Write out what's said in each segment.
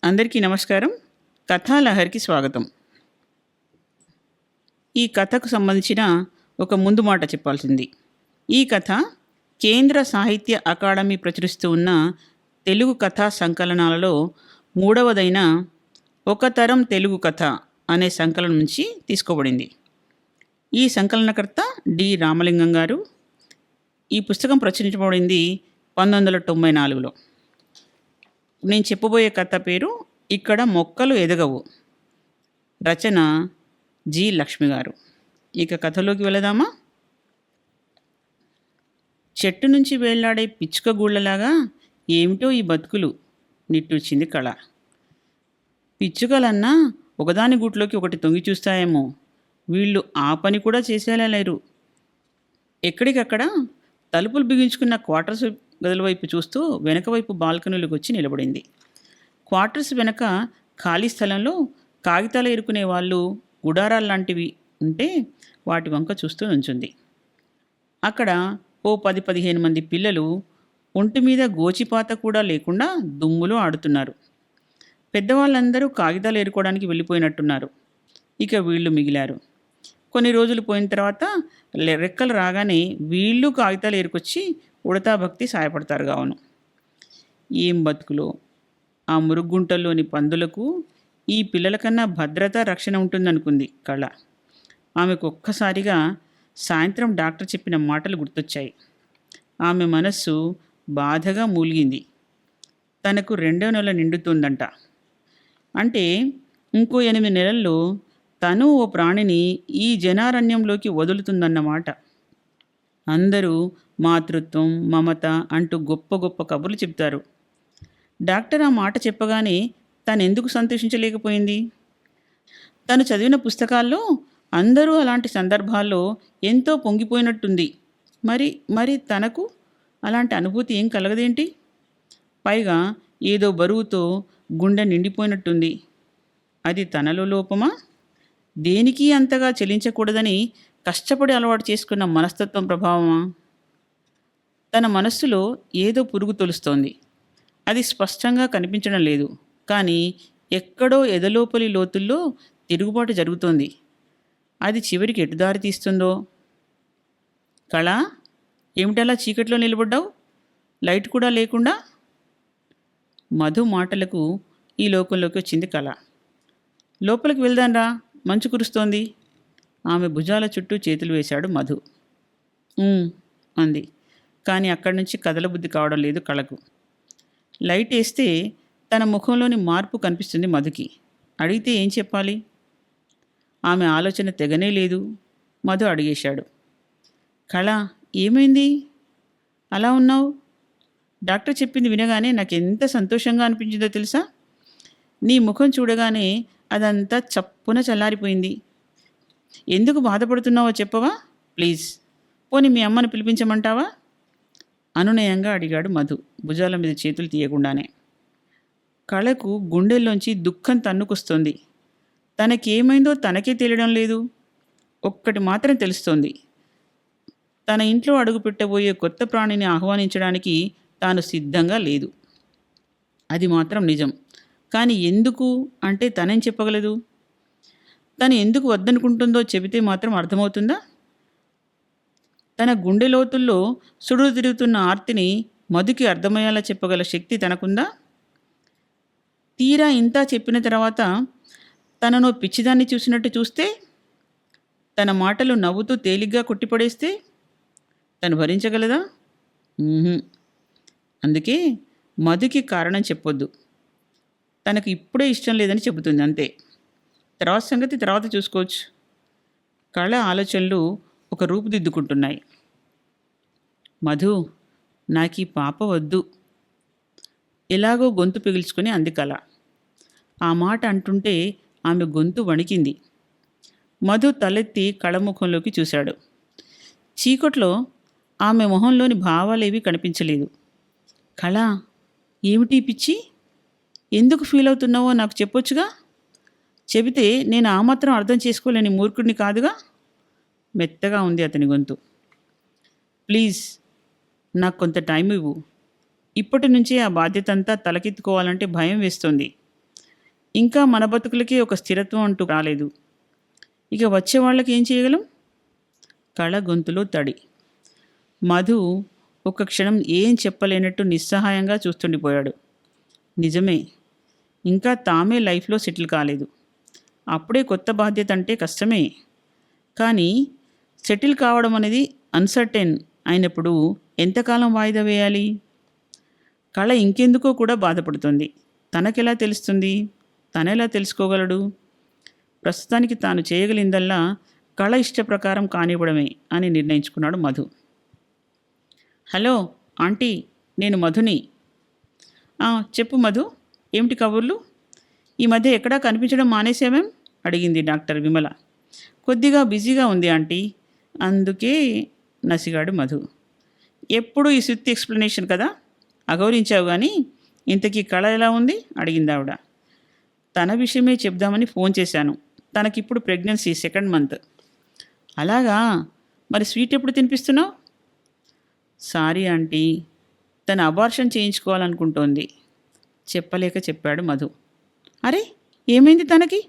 అందరికీ నమస్కారం. కథాలహరికి స్వాగతం. ఈ కథకు సంబంధించిన ఒక ముందు మాట చెప్పాల్సింది. ఈ కథ కేంద్ర సాహిత్య అకాడమీ ప్రచురిస్తూ ఉన్న తెలుగు కథా సంకలనాలలో మూడవదైన ఒక తరం తెలుగు కథ అనే సంకలనం నుంచి తీసుకోబడింది. ఈ సంకలనకర్త డి రామలింగం గారు. ఈ పుస్తకం ప్రచురించబడింది 1994లో. నేను చెప్పబోయే కథ పేరు ఇక్కడ మొక్కలు ఎదగవు. రచన జి లక్ష్మి గారు. ఇక కథలోకి వెళదామా? చెట్టు నుంచి వేళ్లాడే పిచ్చుక గూళ్ళలాగా ఏమిటో ఈ బతుకులు నిట్టూర్చింది కళ. పిచ్చుకలన్నా ఒకదాని గూట్లోకి ఒకటి తొంగి చూస్తాయేమో, వీళ్ళు ఆ పని కూడా చేసేలా లేరు. ఎక్కడికక్కడ తలుపులు బిగించుకున్న క్వార్టర్స్ గదుల వైపు చూస్తూ వెనక వైపు బాల్కనీలకు వచ్చి నిలబడింది. క్వార్టర్స్ వెనక ఖాళీ స్థలంలో కాగితాలు ఎరుకునే వాళ్ళు, గుడారాలు లాంటివి ఉంటే వాటి వంక చూస్తూ నుంచుంది. అక్కడ ఓ 10-15 మంది పిల్లలు ఒంటి మీద గోచిపాత కూడా లేకుండా దుమ్ములో ఆడుతున్నారు. పెద్దవాళ్ళందరూ కాగితాలు ఏరుకోవడానికి వెళ్ళిపోయినట్టున్నారు. ఇక వీళ్ళు మిగిలారు. కొన్ని రోజులు పోయిన తర్వాత రెక్కలు రాగానే వీళ్ళు కాగితాలు ఏరుకొచ్చి ఉడతా భక్తి సాయపడతారు కావును. ఏం బతుకులో! ఆ మురుగుంటల్లోని పందులకు ఈ పిల్లల కన్నా భద్రత, రక్షణ ఉంటుందనుకుంది కళ. ఆమెకు ఒక్కసారిగా సాయంత్రం డాక్టర్ చెప్పిన మాటలు గుర్తొచ్చాయి. ఆమె మనస్సు బాధగా మూలిగింది. తనకు 2వ నెల నిండుతుందంట. అంటే ఇంకో 8 నెలల్లో తను ఓ ప్రాణిని ఈ జనారణ్యంలోకి వదులుతుందన్నమాట. అందరూ మాతృత్వం, మమత అంటూ గొప్ప గొప్ప కబుర్లు చెప్తారు. డాక్టర్ ఆ మాట చెప్పగానే తనెందుకు సంతోషించలేకపోయింది? తను చదివిన పుస్తకాల్లో అందరూ అలాంటి సందర్భాల్లో ఎంతో పొంగిపోయినట్టుంది. మరి తనకు అలాంటి అనుభూతి ఏం కలగదేంటి? పైగా ఏదో బరువుతో గుండె నిండిపోయినట్టుంది. అది తనలో లోపమా? దేనికి అంతగా చెలించకూడదని కష్టపడి అలవాటు చేసుకున్న మనస్తత్వం ప్రభావమా? తన మనస్సులో ఏదో పురుగు తొలుస్తోంది. అది స్పష్టంగా కనిపించడం లేదు, కానీ ఎక్కడో ఎదలోపలి లోతుల్లో తిరుగుబాటు జరుగుతోంది. అది చివరికి ఎటు దారి తీస్తుందో? కళ, ఏమిటలా చీకట్లో నిలబడ్డావు? లైట్ కూడా లేకుండా? మధు మాటలకు ఈ లోకంలోకి వచ్చింది కళ. లోపలికి వెళ్దాన్రా, మంచు కురుస్తోంది. ఆమె భుజాల చుట్టూ చేతులు వేశాడు మధు. అంది. కానీ అక్కడి నుంచి కదలబుద్ధి కావడం లేదు కళకు. లైట్ వేస్తే తన ముఖంలోని మార్పు కనిపిస్తుంది మధుకి. అడిగితే ఏం చెప్పాలి? ఆమె ఆలోచన తెగనే లేదు. మధు అడిగేశాడు. కళ, ఏమైంది? అలా ఉన్నావు? డాక్టర్ చెప్పింది వినగానే నాకు ఎంత సంతోషంగా అనిపించిందో తెలుసా? నీ ముఖం చూడగానే అదంతా చప్పున చల్లారిపోయింది. ఎందుకు బాధపడుతున్నావో చెప్పవా ప్లీజ్? పోనీ మీ అమ్మను పిలిపించమంటావా? అనునయంగా అడిగాడు మధు, భుజాల మీద చేతులు తీయకుండానే. కళకు గుండెల్లోంచి దుఃఖం తన్నుకొస్తోంది. తనకేమైందో తనకే తెలియడం లేదు. ఒక్కటి మాత్రం తెలుస్తోంది. తన ఇంట్లో అడుగు పెట్టబోయే కొత్త ప్రాణిని ఆహ్వానించడానికి తాను సిద్ధంగా లేదు. అది మాత్రం నిజం. కానీ ఎందుకు అంటే తనేం చెప్పగలదు? తను ఎందుకు వద్దనుకుంటుందో చెబితే మాత్రం అర్థమవుతుందా? తన గుండె లోతుల్లో సుడులు తిరుగుతున్న ఆర్తిని మధుకి అర్థమయ్యేలా చెప్పగల శక్తి తనకుందా? తీరా ఇంత చెప్పిన తర్వాత తనను పిచ్చిదాన్ని చూసినట్టు చూస్తే, తన మాటలు నవ్వుతూ తేలిగ్గా కొట్టిపడేస్తే తను భరించగలదా? అందుకే మధుకి కారణం చెప్పొద్దు. తనకు ఇప్పుడే ఇష్టం లేదని చెబుతుంది, అంతే. తర్వాత సంగతి తర్వాత చూసుకోవచ్చు. కళ ఆలోచనలు ఒక రూపుదిద్దుకుంటున్నాయి. మధు, నాకీ పాప వద్దు. ఎలాగో గొంతు పిగిల్చుకొని అంది కళ. ఆ మాట అంటుంటే ఆమె గొంతు వణికింది. మధు తలెత్తి కళ ముఖంలోకి చూశాడు. చీకట్లో ఆమె మొహంలోని భావాలేవి కనిపించలేదు. కళ, ఏమిటి పిచ్చి? ఎందుకు ఫీల్ అవుతున్నావో నాకు చెప్పొచ్చుగా? చెబితే నేను ఆ మాత్రం అర్థం చేసుకోలేని మూర్ఖుడిని కాదుగా. మెత్తగా ఉంది అతని గొంతు. ప్లీజ్, నాకు కొంత టైం ఇవ్వు. ఇప్పటి నుంచే ఆ బాధ్యత అంతా తలకెత్తుకోవాలంటే భయం వేస్తుంది. ఇంకా మన బతుకులకి ఒక స్థిరత్వం అంటూ రాలేదు. ఇక వచ్చే వాళ్ళకి ఏం చేయగలం? కళ గొంతులో తడి. మధు ఒక్క క్షణం ఏం చెప్పలేనట్టు నిస్సహాయంగా చూస్తుండిపోయాడు. నిజమే, ఇంకా తామే లైఫ్లో సెటిల్ కాలేదు. అప్పుడే కొత్త బాధ్యత అంటే కష్టమే. కానీ సెటిల్ కావడం అనేది అన్సర్టెన్ అయినప్పుడు ఎంతకాలం వాయిదా వేయాలి? కళ ఇంకెందుకో కూడా బాధపడుతుంది. తనకెలా తెలుస్తుంది? తనెలా తెలుసుకోగలడు? ప్రస్తుతానికి తాను చేయగలిగిందల్లా కళ ఇష్టప్రకారం కానివ్వడమే అని నిర్ణయించుకున్నాడు మధు. హలో ఆంటీ, నేను మధుని. చెప్పు మధు, ఏమిటి కబుర్లు? ఈ మధ్య ఎక్కడా కనిపించడం మానేసామేం? అడిగింది డాక్టర్ విమల. కొద్దిగా బిజీగా ఉంది ఆంటీ, అందుకే నసిగాడు మధు. ఎప్పుడు ఈ సుత్తి ఎక్స్ప్లెనేషన్ కదా, అగౌరించావు. కానీ ఇంతకీ కళ ఎలా ఉంది? అడిగింది ఆవిడ. తన విషయమే చెప్దామని ఫోన్ చేశాను. తనకిప్పుడు ప్రెగ్నెన్సీ 2nd మంత్. అలాగా, మరి స్వీట్ ఎప్పుడు తినిపిస్తున్నావు? సారీ ఆంటీ, తను అబార్షన్ చేయించుకోవాలనుకుంటోంది. చెప్పలేక చెప్పాడు మధు. అరే, ఏమైంది తనకి?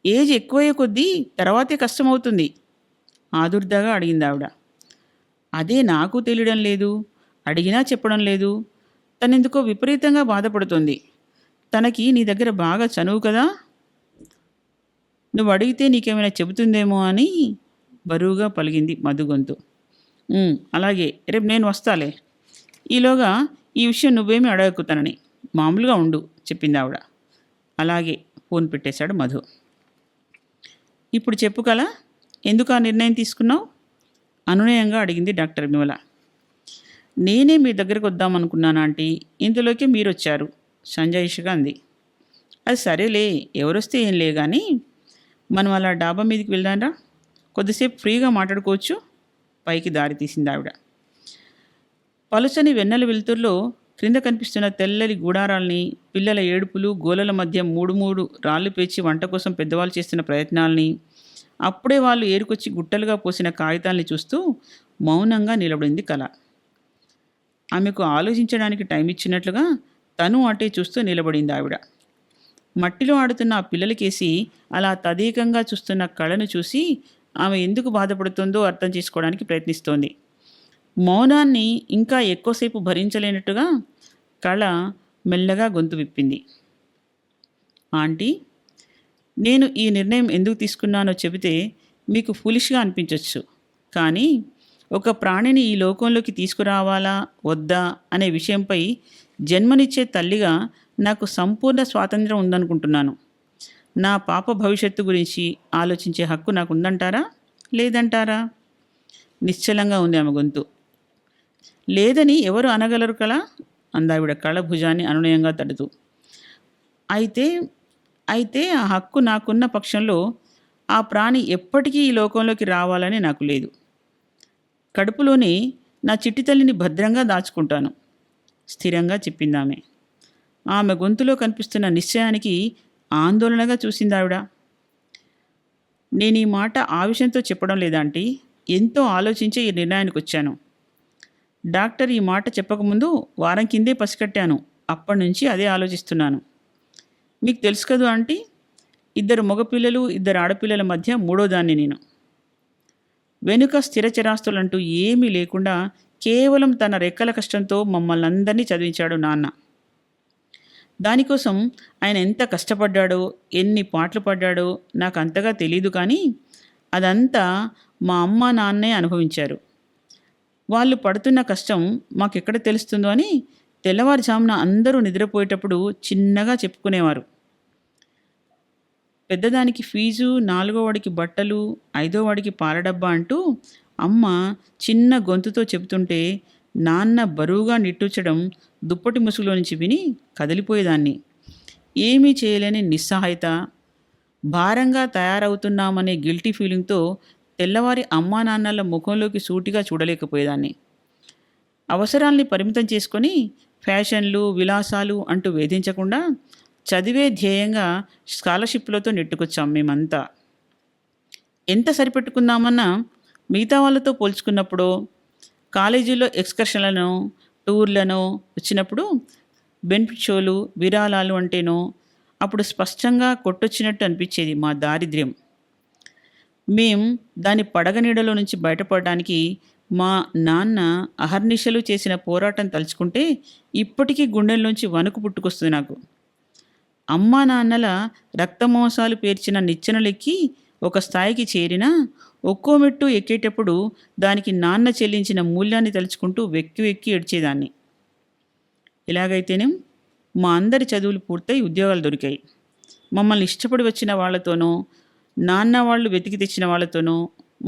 ఏజ్ ఎక్కువయ్యే కొద్దీ తర్వాతే కష్టమవుతుంది, ఆదుర్దాగా అడిగింది ఆవిడ. అదే నాకు తెలియడం లేదు, అడిగినా చెప్పడం లేదు. తనెందుకో విపరీతంగా బాధపడుతుంది. తనకి నీ దగ్గర బాగా చనువు కదా, నువ్వు అడిగితే నీకేమైనా చెబుతుందేమో అని బరువుగా పలిగింది మధు గొంతు. అలాగే, రేపు నేను వస్తాలే. ఈలోగా ఈ విషయం నువ్వేమీ అడగకుతానని మామూలుగా ఉండు, చెప్పింది ఆవిడ. అలాగే, ఫోన్ పెట్టేశాడు మధు. ఇప్పుడు చెప్పు కలా, ఎందుకు ఆ నిర్ణయం తీసుకున్నావు? అనునయంగా అడిగింది డాక్టర్ విమల. నేనే మీ దగ్గరకు వద్దామనుకున్నాను ఆంటీ, ఇంతలోకి మీరు వచ్చారు, సంజాయిషిగా అంది. అది సరేలే, ఎవరొస్తే ఏం లే కానీ మనం అలా డాబా మీదకి వెళ్దాంరా, కొద్దిసేపు ఫ్రీగా మాట్లాడుకోవచ్చు, పైకి దారి తీసింది ఆవిడ. పలుచని వెన్నెల వెలుతురులో క్రింద కనిపిస్తున్న తెల్లని గూడారాల్ని, పిల్లల ఏడుపులు గోలల మధ్య మూడు రాళ్ళు పేర్చి వంట కోసం పెద్దవాళ్ళు చేస్తున్న ప్రయత్నాల్ని, అప్పుడే వాళ్ళు ఏరుకొచ్చి గుట్టలుగా పోసిన కాగితాల్ని చూస్తూ మౌనంగా నిలబడింది కళ. ఆమెకు ఆలోచించడానికి టైం ఇచ్చినట్లుగా తను అటే చూస్తూ నిలబడింది ఆవిడ. మట్టిలో ఆడుతున్న ఆ పిల్లలకేసి అలా తదేకంగా చూస్తున్న కళను చూసి ఆమె ఎందుకు బాధపడుతుందో అర్థం చేసుకోవడానికి ప్రయత్నిస్తోంది. మౌనాన్ని ఇంకా ఎక్కువసేపు భరించలేనట్టుగా కళ మెల్లగా గొంతు విప్పింది. ఆంటీ, నేను ఈ నిర్ణయం ఎందుకు తీసుకున్నానో చెబితే మీకు ఫులిష్గా అనిపించవచ్చు. కానీ ఒక ప్రాణిని ఈ లోకంలోకి తీసుకురావాలా వద్దా అనే విషయంపై జన్మనిచ్చే తల్లిగా నాకు సంపూర్ణ స్వాతంత్రం ఉందనుకుంటున్నాను. నా పాప భవిష్యత్తు గురించి ఆలోచించే హక్కు నాకు ఉందంటారా, లేదంటారా? నిశ్చలంగా ఉంది ఆమె గొంతు. లేదని ఎవరు అనగలరు కళ, అందావిడ కళ భుజాన్ని అనునయంగా తడుతూ. అయితే ఆ హక్కు నాకున్న పక్షంలో ఆ ప్రాణి ఎప్పటికీ ఈ లోకంలోకి రావాలని నాకు లేదు. కడుపులోనే నా చిట్టి తల్లిని భద్రంగా దాచుకుంటాను, స్థిరంగా చెప్పిందామె. ఆమె గొంతులో కనిపిస్తున్న నిశ్చయానికి ఆందోళనగా చూసింది ఆవిడ. నేను ఈ మాట ఆవేశంతో చెప్పడం లేదంటే ఎంతో ఆలోచించే ఈ నిర్ణయానికి వచ్చాను. డాక్టర్ ఈ మాట చెప్పకముందు వారం కిందే పసికట్టాను. అప్పటి నుంచి అదే ఆలోచిస్తున్నాను. మీకు తెలుసు కదూ ఆంటీ, 2 మగపిల్లలు 2 ఆడపిల్లల మధ్య 3వ దాన్ని నేను. వెనుక స్థిరచరాస్తులంటూ ఏమీ లేకుండా కేవలం తన రెక్కల కష్టంతో మమ్మల్ని అందరినీ చదివించాడు నాన్న. దానికోసం ఆయన ఎంత కష్టపడ్డాడో, ఎన్ని పాటలు పడ్డాడో నాకు అంతగా తెలీదు. కానీ అదంతా మా అమ్మ నాన్నే అనుభవించారు. వాళ్ళు పడుతున్న కష్టం మాకెక్కడ తెలుస్తుందో అని తెల్లవారుజామున అందరూ నిద్రపోయేటప్పుడు చిన్నగా చెప్పుకునేవారు. పెద్దదానికి ఫీజు, 4వ వాడికి బట్టలు, 5వ వాడికి పాల డబ్బా అంటూ అమ్మ చిన్న గొంతుతో చెబుతుంటే నాన్న బరువుగా నిట్టూర్చడం దుప్పటి ముసుగులో నుంచి విని కదిలిపోయేదాన్ని. ఏమీ చేయలేని నిస్సహాయత, భారంగా తయారవుతున్నామనే గిల్టీ ఫీలింగ్తో తెల్లవారి అమ్మా నాన్నల ముఖంలోకి సూటిగా చూడలేకపోయేదాన్ని. అవసరాల్ని పరిమితం చేసుకొని ఫ్యాషన్లు, విలాసాలు అంటూ వేధించకుండా చదివే ధ్యేయంగా స్కాలర్షిప్లతో నెట్టుకొచ్చాం మేమంతా. ఎంత సరిపెట్టుకుందామన్నా మిగతా వాళ్ళతో పోల్చుకున్నప్పుడు, కాలేజీలో ఎక్స్కర్షన్లను, టూర్లను వచ్చినప్పుడు బెనిఫిట్ షోలు, విరాళాలు అంటేనో అప్పుడు స్పష్టంగా కొట్టొచ్చినట్టు అనిపించేది మా దారిద్ర్యం. మేం దాని పడగ నీడలో నుంచి బయటపడడానికి మా నాన్న అహర్నిశలు చేసిన పోరాటం తలుచుకుంటే ఇప్పటికీ గుండెల్లోంచి వణుకు పుట్టుకొస్తుంది నాకు. అమ్మా నాన్నల రక్తమాంసాలు పేర్చిన నిచ్చెనలెక్కి ఒక స్థాయికి చేరినా ఒక్కో మెట్టు ఎక్కేటప్పుడు దానికి నాన్న చెల్లించిన మూల్యాన్ని తలుచుకుంటూ వెక్కి వెక్కి ఏడ్చేదాన్ని. ఇలాగైతేనేం మా అందరి చదువులు పూర్తయి ఉద్యోగాలు దొరికాయి. మమ్మల్ని ఇష్టపడి వచ్చిన వాళ్ళతోనో, నాన్న వాళ్ళు వెతికి తెచ్చిన వాళ్ళతోనో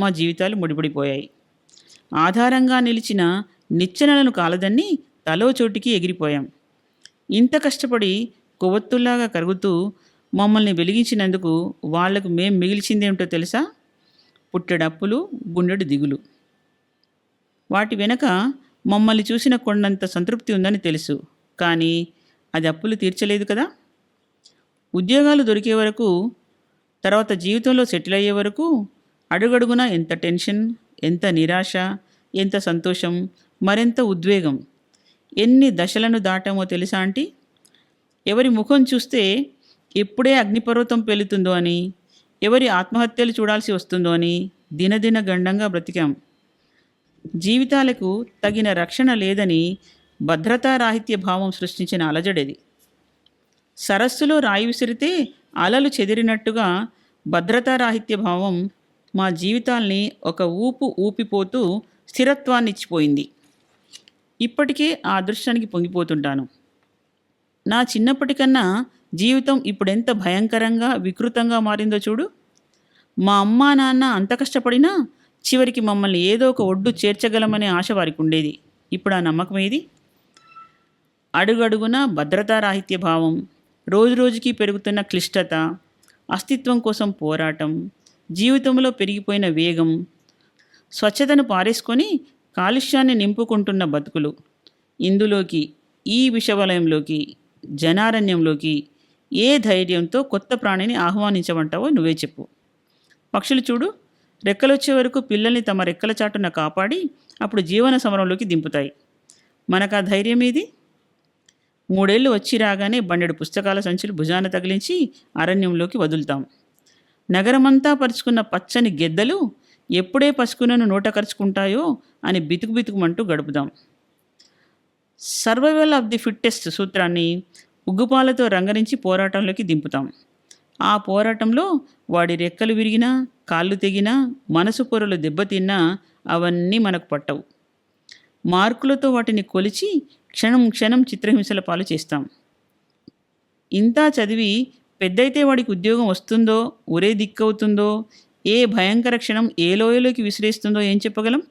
మా జీవితాలు ముడిపడిపోయాయి. ఆధారంగా నిలిచిన నిచ్చెనలను కాలదన్ని తలో చోటికి ఎగిరిపోయాం. ఇంత కష్టపడి కొవ్వొత్తుల్లాగా కరుగుతూ మమ్మల్ని వెలిగించినందుకు వాళ్లకు మేం మిగిల్చిందేమిటో తెలుసా? పుట్టెడప్పులు, గుండెడు దిగులు. వాటి వెనక మమ్మల్ని చూసిన కొండంత సంతృప్తి ఉందని తెలుసు. కానీ అది అప్పులు తీర్చలేదు కదా. ఉద్యోగాలు దొరికే వరకు, తర్వాత జీవితంలో సెటిల్ అయ్యే వరకు అడుగడుగునా ఎంత టెన్షన్, ఎంత నిరాశ, ఎంత సంతోషం, మరెంత ఉద్వేగం. ఎన్ని దశలను దాటామో తెలుసా ఆంటీ? ఎవరి ముఖం చూస్తే ఎప్పుడే అగ్నిపర్వతం పేలుతుందో అని, ఎవరి ఆత్మహత్యలు చూడాల్సి వస్తుందో అని దినదిన గండంగా బ్రతికాం. జీవితాలకు తగిన రక్షణ లేదని భద్రతారాహిత్య భావం సృష్టించిన అలజడేది. సరస్సులో రాయి విసిరితే అలలు చెదిరినట్టుగా భద్రతారాహిత్య భావం మా జీవితాల్ని ఒక ఊపిపోతూ స్థిరత్వాన్నిచ్చిపోయింది. ఇప్పటికే ఆ అదృష్టానికి పొంగిపోతుంటాను. నా చిన్నప్పటికన్నా జీవితం ఇప్పుడెంత భయంకరంగా, వికృతంగా మారిందో చూడు. మా అమ్మా నాన్న అంత కష్టపడినా చివరికి మమ్మల్ని ఏదో ఒక ఒడ్డు చేర్చగలమనే ఆశ వారికి ఉండేది. ఇప్పుడు ఆ నమ్మకం ఏది? అడుగడుగున భద్రతారాహిత్య భావం, రోజురోజుకి పెరుగుతున్న క్లిష్టత, అస్తిత్వం కోసం పోరాటం, జీవితంలో పెరిగిపోయిన వేగం, స్వచ్ఛతను పారేసుకొని కాలుష్యాన్ని నింపుకుంటున్న బతుకులు. ఇందులోకి, ఈ విషవలయంలోకి, జనారణ్యంలోకి ఏ ధైర్యంతో కొత్త ప్రాణిని ఆహ్వానించమంటావో నువ్వే చెప్పు. పక్షులు చూడు, రెక్కలొచ్చే వరకు పిల్లల్ని తమ రెక్కల చాటున కాపాడి అప్పుడు జీవన సమరంలోకి దింపుతాయి. మనకు ఆ ధైర్యం ఏది? 3 ఏళ్ళు వచ్చి రాగానే బండెడు పుస్తకాల సంచులు భుజాన తగిలించి అరణ్యంలోకి వదులుతాం. నగరమంతా పరుచుకున్న పచ్చని గెద్దలు ఎప్పుడే పసుకునను నోట కరుచుకుంటాయో అని బితుకుమంటూ గడుపుదాం. సర్వైవల్ ఆఫ్ ది ఫిట్టెస్ట్ సూత్రాన్ని ఉగ్గుపాలతో రంగరించి పోరాటంలోకి దింపుతాం. ఆ పోరాటంలో వాడి రెక్కలు విరిగినా, కాళ్ళు తెగినా, మనసు పొరలు దెబ్బతిన్నా అవన్నీ మనకు పట్టవు. మార్కులతో వాటిని కొలిచి క్షణం క్షణం చిత్రహింసల పాలు చేస్తాం. ఇంతా చదివి పెద్దయితే వాడికి ఉద్యోగం వస్తుందో, ఒరే దిక్కవుతుందో, ఏ భయంకర క్షణం ఏ లోయలోకి విసిరేస్తుందో ఏం చెప్పగలం?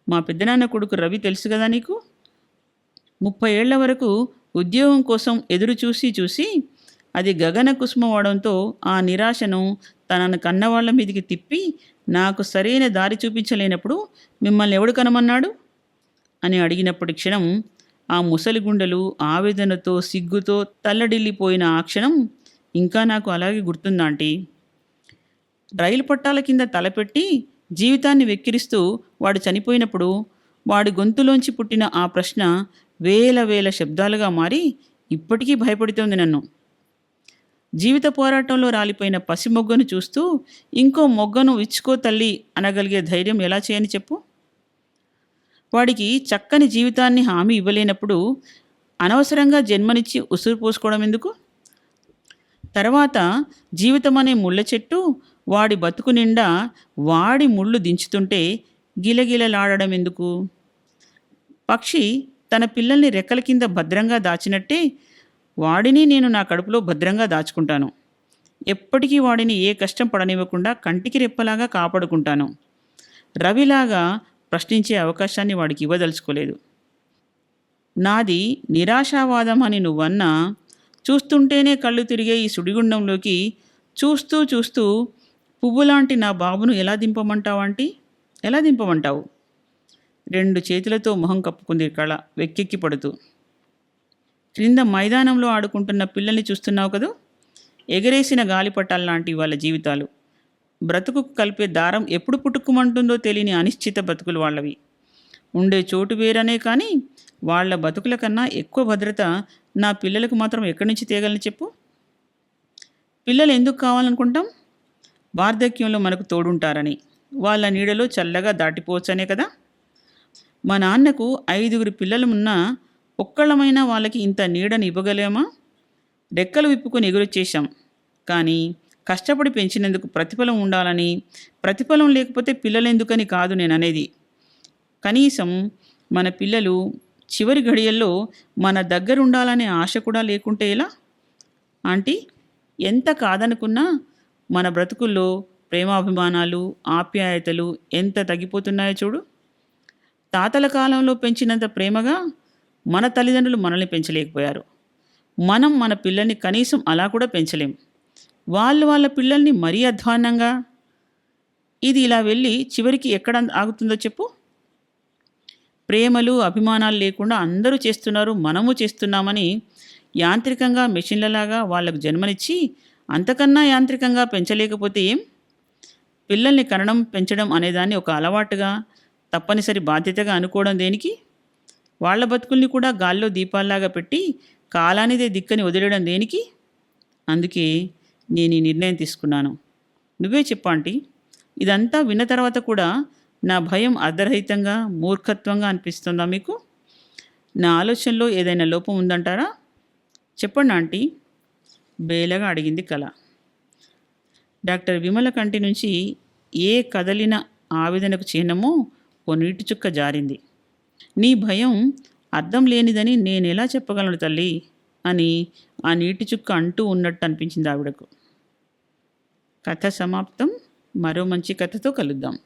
మా పెద్దనాన్న కొడుకు రవి తెలుసు కదా నీకు. 30 ఏళ్ల వరకు ఉద్యోగం కోసం ఎదురు చూసి అది గగన కుసుమవడంతో ఆ నిరాశను తనను కన్నవాళ్ల మీదికి తిప్పి నాకు సరైన దారి చూపించలేనప్పుడు మిమ్మల్ని ఎవడు కనమన్నాడు అని అడిగినప్పటి క్షణం, ఆ ముసలి గుండెలు ఆవేదనతో, సిగ్గుతో తల్లడిల్లిపోయిన ఆ క్షణం ఇంకా నాకు అలాగే గుర్తుందాంటీ. రైలు పట్టాల కింద తలపెట్టి జీవితాన్ని వెక్కిరిస్తూ వాడు చనిపోయినప్పుడు వాడి గొంతులోంచి పుట్టిన ఆ ప్రశ్న వేల శబ్దాలుగా మారి ఇప్పటికీ భయపడుతోంది నన్ను. జీవిత పోరాటంలో రాలిపోయిన పసి మొగ్గను చూస్తూ ఇంకో మొగ్గను ఇచ్చుకో తల్లి అనగలిగే ధైర్యం ఎలా చేయని చెప్పు. వాడికి చక్కని జీవితాన్ని హామీ ఇవ్వలేనప్పుడు అనవసరంగా జన్మనిచ్చి ఉసురు పోసుకోవడం ఎందుకు? తర్వాత జీవితం అనే ముళ్ళ చెట్టు వాడి బతుకు నిండా వాడి ముళ్ళు దించుతుంటే గిలగిలలాడడం ఎందుకు? పక్షి తన పిల్లల్ని రెక్కల కింద భద్రంగా దాచినట్టే వాడిని నేను నా కడుపులో భద్రంగా దాచుకుంటాను. ఎప్పటికీ వాడిని ఏ కష్టం పడనివ్వకుండా కంటికి రెప్పలాగా కాపాడుకుంటాను. రవిలాగా ప్రశ్నించే అవకాశాన్ని వాడికి ఇవ్వదలుచుకోలేదు. నాది నిరాశావాదం అని నువ్వన్నా, చూస్తుంటేనే కళ్ళు తిరిగే ఈ సుడిగుండంలోకి చూస్తూ పువ్వులాంటి నా బాబును ఎలా దింపమంటావు? ఎలా దింపమంటావు? 2 చేతులతో మొహం కప్పుకుంది కళ వెక్కెక్కి పడుతూ. క్రింద మైదానంలో ఆడుకుంటున్న పిల్లల్ని చూస్తున్నావు కదూ, ఎగరేసిన గాలిపటాల్లాంటి వాళ్ళ జీవితాలు. బ్రతుకుకు కలిపే దారం ఎప్పుడు పుట్టుకుమంటుందో తెలియని అనిశ్చిత బతుకులు వాళ్ళవి. ఉండే చోటు వేరనే కానీ వాళ్ళ బతుకుల కన్నా ఎక్కువ భద్రత నా పిల్లలకు మాత్రం ఎక్కడి నుంచి తేగలని చెప్పు. పిల్లలు ఎందుకు కావాలనుకుంటాం? వార్ధక్యంలో మనకు తోడుంటారని, వాళ్ళ నీడలో చల్లగా దాటిపోవచ్చనే కదా. మా నాన్నకు 5గురు పిల్లలున్నా ఒక్కళ్ళమైనా వాళ్ళకి ఇంత నీడని ఇవ్వగలేమా? రెక్కలు విప్పుకొని ఎగురొచ్చేశాం. కానీ కష్టపడి పెంచినందుకు ప్రతిఫలం ఉండాలని, ప్రతిఫలం లేకపోతే పిల్లలెందుకని కాదు నేననేది. కనీసం మన పిల్లలు చివరి ఘడియల్లో మన దగ్గరుండాలనే ఆశ కూడా లేకుంటే ఎలా? ఆంటీ, ఎంత కాదనుకున్నా మన బ్రతుకుల్లో ప్రేమాభిమానాలు, ఆప్యాయతలు ఎంత తగ్గిపోతున్నాయో చూడు. తాతల కాలంలో పెంచినంత ప్రేమగా మన తల్లిదండ్రులు మనల్ని పెంచలేకపోయారు. మనం మన పిల్లల్ని కనీసం అలా కూడా పెంచలేం. వాళ్ళ పిల్లల్ని మరీ అధ్వాన్నంగా. ఇది ఇలా వెళ్ళి చివరికి ఎక్కడ ఆగుతుందో చెప్పు. ప్రేమలు, అభిమానాలు లేకుండా అందరూ చేస్తున్నారు, మనము చేస్తున్నామని యాంత్రికంగా మెషిన్లలాగా వాళ్ళకు జన్మనిచ్చి అంతకన్నా యాంత్రికంగా పెంచలేకపోతే ఏం? పిల్లల్ని కనడం, పెంచడం అనేదాన్ని ఒక అలవాటుగా, తప్పనిసరి బాధ్యతగా అనుకోవడం దేనికి? వాళ్ళ బతుకుల్ని కూడా గాల్లో దీపాల్లాగా పెట్టి కాలానిదే దిక్కని వదిలేయడం దేనికి? అందుకే నేను ఈ నిర్ణయం తీసుకున్నాను. నువ్వే చెప్పు ఆంటీ. ఇదంతా విన్న తర్వాత కూడా నా భయం అర్ధరహితంగా, మూర్ఖత్వంగా అనిపిస్తుందా మీకు? నా ఆలోచనలో ఏదైనా లోపం ఉందంటారా? చెప్పండి ఆంటీ, బేలగా అడిగింది కళ. డాక్టర్ విమల కంటి నుంచి ఏ కదలిన ఆవేదనకు చిహ్నమో ఓ నీటి చుక్క జారింది. నీ భయం అర్థం లేనిదని నేనెలా చెప్పగలను తల్లి అని ఆ నీటి చుక్క అంటూ ఉన్నట్టు అనిపించింది ఆవిడకు. కథ సమాప్తం. మరో మంచి కథతో కలుద్దాం.